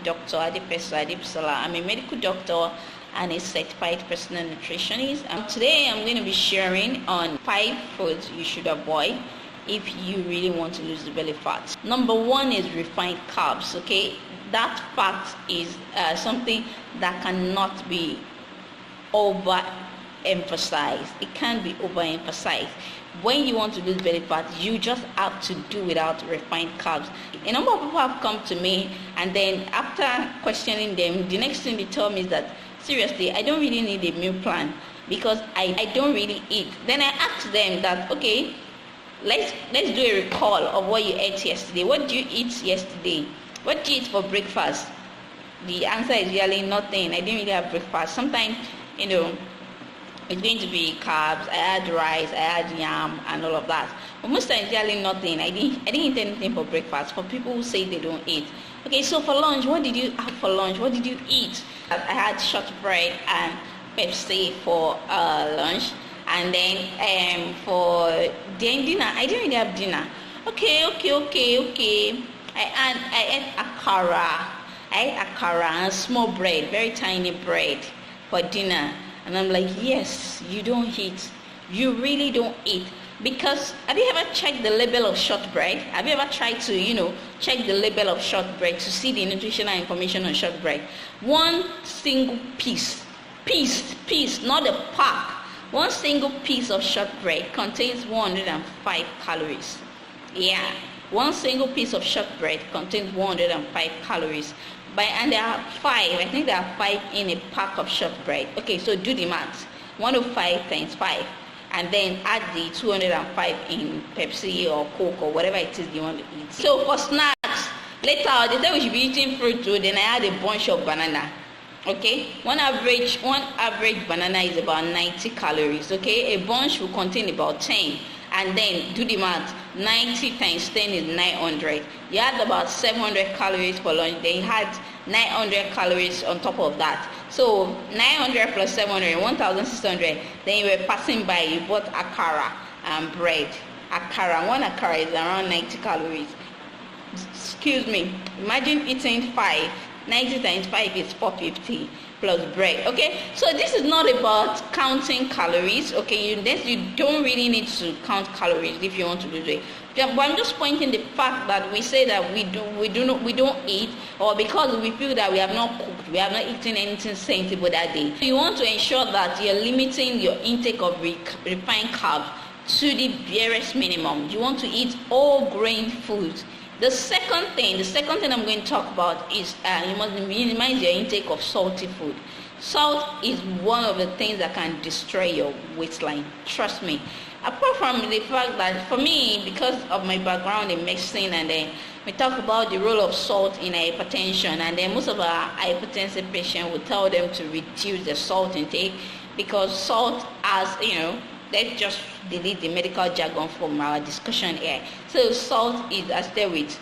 Dr. Adepeso Adepisola. I'm a medical doctor and a certified personal nutritionist. Today I'm going to be sharing on 5 foods you should avoid if you really want to lose the belly fat. Number 1 is refined carbs. Okay, that fact is something that cannot be overemphasized. It can't be overemphasized. When you want to lose belly fat, you just have to do without refined carbs. A number of people have come to me, and then after questioning them, the next thing they tell me is that, seriously, I don't really need a meal plan because I don't really eat. Then I ask them that, okay, let's do a recall of what you ate yesterday. What did you eat yesterday? What did you eat for breakfast? The answer is really nothing. I didn't really have breakfast. Sometimes, it's going to be carbs. I had rice, I had yam, and all of that. But most times, really nothing. I didn't eat anything for breakfast. For people who say they don't eat. Okay, so for lunch, what did you have for lunch? What did you eat? I had shortbread and Pepsi for lunch, and then for dinner, I didn't really have dinner. Okay. I ate akara. I ate akara and small bread, very tiny bread for dinner. And I'm like, yes, you don't eat. You really don't eat. Because have you ever checked the label of shortbread? Have you ever tried to, check the label of shortbread to see the nutritional information on shortbread? One single piece, not a pack. One single piece of shortbread contains 105 calories. Yeah, one single piece of shortbread contains 105 calories. And there are 5, I think there are 5 in a pack of shortbread. Okay, so do the math. 105 times 5. And then add the 205 in Pepsi or Coke or whatever it is you want to eat. So for snacks, later they say we should be eating fruit too. Then I add a bunch of banana. Okay, one average banana is about 90 calories. Okay, a bunch will contain about 10. And then do the math. 90 times 10 is 900. You had about 700 calories for lunch. Then you had 900 calories on top of that. So 900 plus 700, 1,600. Then you were passing by, you bought akara and bread. One akara is around 90 calories. Excuse me. Imagine eating 5. 90 times 5 is 450 plus bread. Okay, so this is not about counting calories. Okay, you don't really need to count calories if you want to lose weight. But I'm just pointing the fact that we say that we don't eat, or because we feel that we have not cooked, we have not eaten anything sensible that day. You want to ensure that you're limiting your intake of refined carbs to the barest minimum. You want to eat all grain foods. The second thing I'm going to talk about is you must minimize your intake of salty food. Salt is one of the things that can destroy your waistline. Trust me. Apart from the fact that for me, because of my background in medicine, and then we talk about the role of salt in hypertension, and then most of our hypertensive patients will tell them to reduce the salt intake because salt has, let's just delete the medical jargon from our discussion here. So salt is associated with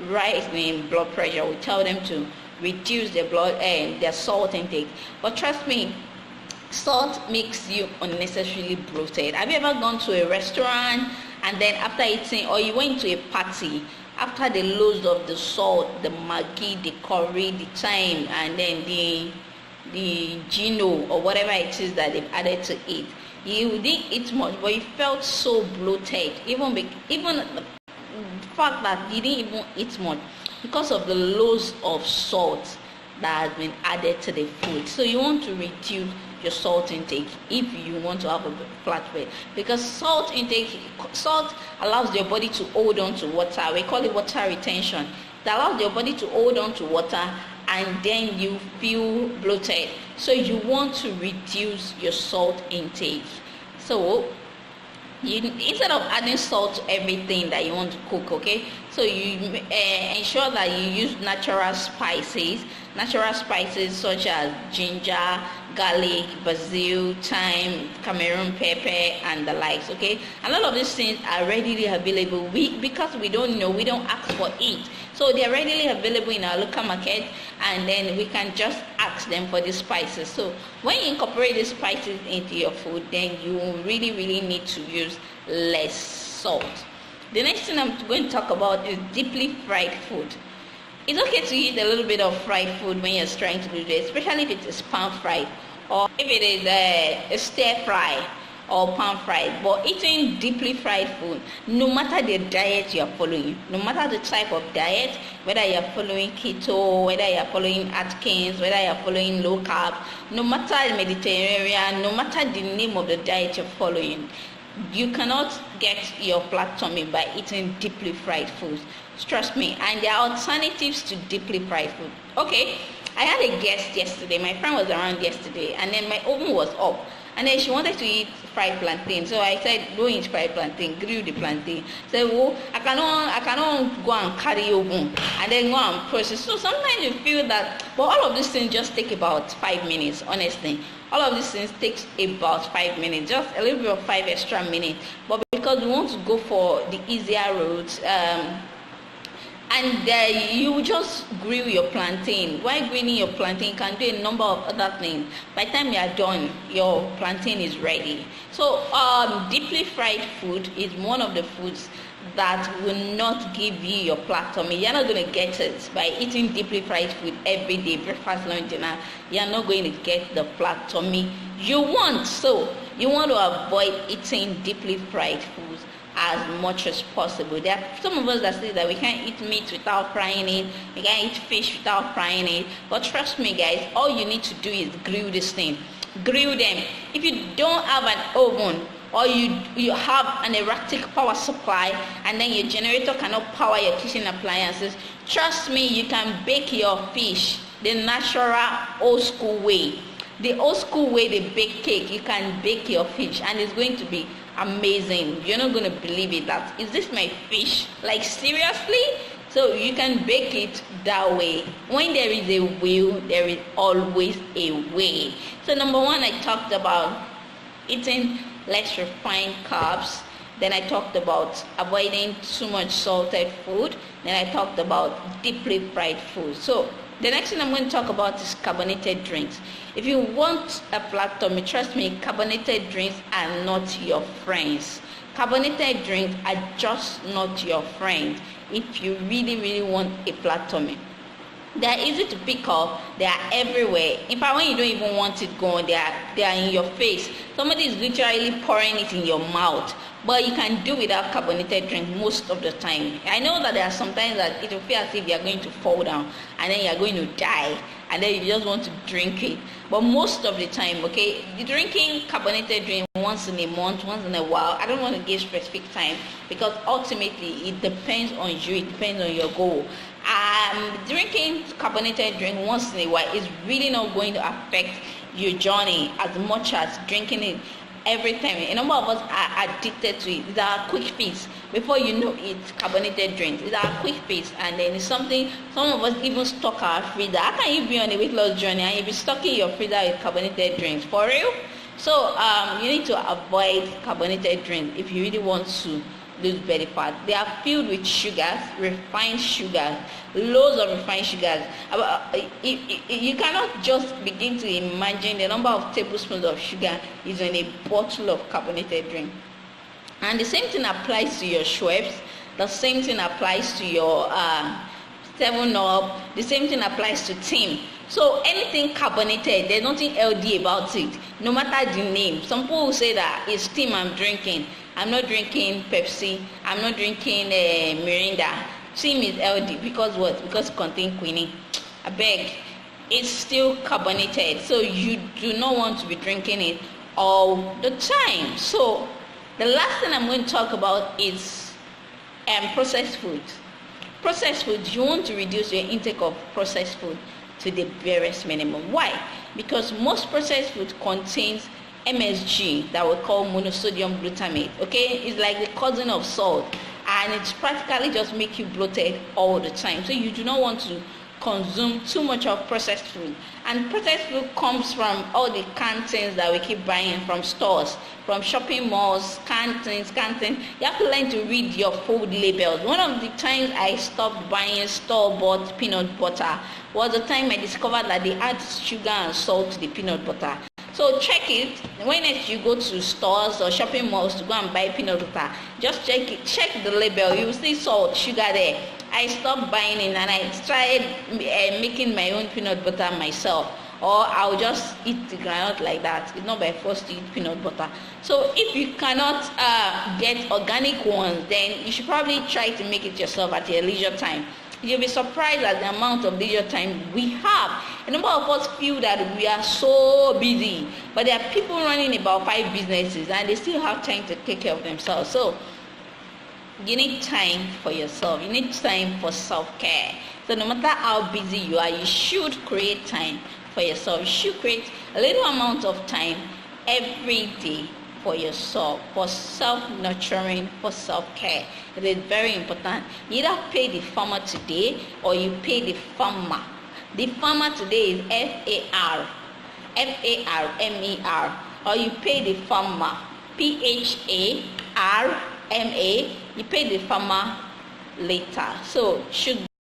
rise in blood pressure. We tell them to reduce their salt intake. But trust me, salt makes you unnecessarily bloated. Have you ever gone to a restaurant and then after eating, or you went to a party, after the loads of the salt, the maggi, the curry, the thyme, and then the gino or whatever it is that they've added to it, you didn't eat much, but you felt so bloated. Even the fact that you didn't even eat much because of the loads of salt that has been added to the food. So you want to reduce your salt intake if you want to have a flat weight, because salt allows your body to hold on to water. We call it water retention. It allows your body to hold on to water, and then you feel bloated. So you want to reduce your salt intake. So instead of adding salt to everything that you want to cook, okay, so you ensure that you use natural spices such as ginger, garlic, basil, thyme, Cameroon pepper, and the likes. Okay, a lot of these things are readily available. Because we don't ask for it, so they are readily available in our local market, and then we can just ask them for the spices. So when you incorporate the spices into your food, then you really need to use less salt. The next thing I'm going to talk about is deeply fried food. It's okay to eat a little bit of fried food when you're trying to lose weight, especially if it is pan fried or if it is a stir fry or pan fried. But eating deeply fried food, no matter the diet you're following, no matter the type of diet, whether you're following keto, whether you're following Atkins, whether you're following low carb, no matter Mediterranean, no matter the name of the diet you're following, you cannot get your flat tummy by eating deeply fried foods. Trust me. And there are alternatives to deeply fried food. Okay, I had a guest yesterday. My friend was around yesterday, and then my oven was up, and then she wanted to eat fried plantain. So I said, don't eat fried plantain, grill the plantain. So well, I cannot go and carry oven and then go and process. So sometimes you feel that, but all of these things just take about 5 minutes, honestly. All of these things takes about 5 minutes, just a little bit of 5 extra minutes. But because we want to go for the easier routes, and you just grill your plantain. While grilling your plantain, you can do a number of other things. By the time you are done, your plantain is ready. So deeply fried food is one of the foods that will not give you your flat tummy. You're not going to get it by eating deeply fried food every day, breakfast, lunch, dinner. You're not going to get the flat tummy you want. So you want to avoid eating deeply fried foods as much as possible. There are some of us that say that we can't eat meat without frying it, we can't eat fish without frying it. But trust me, guys, all you need to do is grill this thing. Grill them. If you don't have an oven, or you have an erratic power supply and then your generator cannot power your kitchen appliances, trust me, you can bake your fish the natural old school way. The old school way they bake cake, you can bake your fish and it's going to be amazing. You're not going to believe it. That is this my fish? Like seriously? So you can bake it that way. When there is a will, there is always a way. So number one, I talked about eating less refined carbs. Then I talked about avoiding too much salted food. Then I talked about deeply fried food. So the next thing I'm going to talk about is carbonated drinks. If you want a flat tummy, trust me, carbonated drinks are not your friends. Carbonated drinks are just not your friend if you really want a flat tummy. They are easy to pick up. They are everywhere. In fact, when you don't even want it gone, they are in your face. Somebody is literally pouring it in your mouth. But you can do without carbonated drink most of the time. I know that there are sometimes that it will feel as if you are going to fall down and then you are going to die and then you just want to drink it. But most of the time, okay, drinking carbonated drink once in a month, once in a while, I don't want to give specific time because ultimately it depends on you, it depends on your goal. Drinking carbonated drink once in a while is really not going to affect your journey as much as drinking it every time. A number of us are addicted to it. It's our quick fix. Before you know it, carbonated drinks. It's our quick fix, and then it's something some of us even stock our freezer. How can you be on a weight loss journey and you be stocking your freezer with carbonated drinks? For real? So you need to avoid carbonated drinks if you really want to lose belly fat. They are filled with sugars, refined sugars, loads of refined sugars. You cannot just begin to imagine the number of tablespoons of sugar is in a bottle of carbonated drink. And the same thing applies to your Schweppes, the same thing applies to your 7-Up, the same thing applies to Tim. So anything carbonated, there's nothing healthy about it, no matter the name. Some people will say that it's Tim I'm drinking. I'm not drinking Pepsi. I'm not drinking Mirinda. Tim is healthy because what? Because it contains quinine. I beg. It's still carbonated, so you do not want to be drinking it all the time. So the last thing I'm going to talk about is processed food. Processed food, you want to reduce your intake of processed food to the barest minimum. Why? Because most processed food contains MSG, that we call monosodium glutamate. Okay, it's like the cousin of salt, and it's practically just make you bloated all the time. So you do not want to consume too much of processed food. And processed food comes from all the canned things that we keep buying from stores, from shopping malls, cantines. You have to learn to read your food labels. One of the times I stopped buying store-bought peanut butter was the time I discovered that they add sugar and salt to the peanut butter. So check it. When you go to stores or shopping malls to go and buy peanut butter, just check it. Check the label. You will see salt, sugar there. I stopped buying it and I started making my own peanut butter myself. Or I'll just eat the groundnut like that. It's not by force to eat peanut butter. So if you cannot get organic ones, then you should probably try to make it yourself at your leisure time. You'll be surprised at the amount of leisure time we have. A number of us feel that we are so busy, but there are people running about 5 businesses and they still have time to take care of themselves. So you need time for yourself. You need time for self-care. So no matter how busy you are, you should create time for yourself. You should create a little amount of time every day for yourself, for self-nurturing, for self-care. It is very important. You either pay the farmer today or you pay the farmer. The farmer today is F-A-R, F-A-R-M-E-R, or you pay the farmer, P-H-A-R-M-A. You pay the farmer later. So you should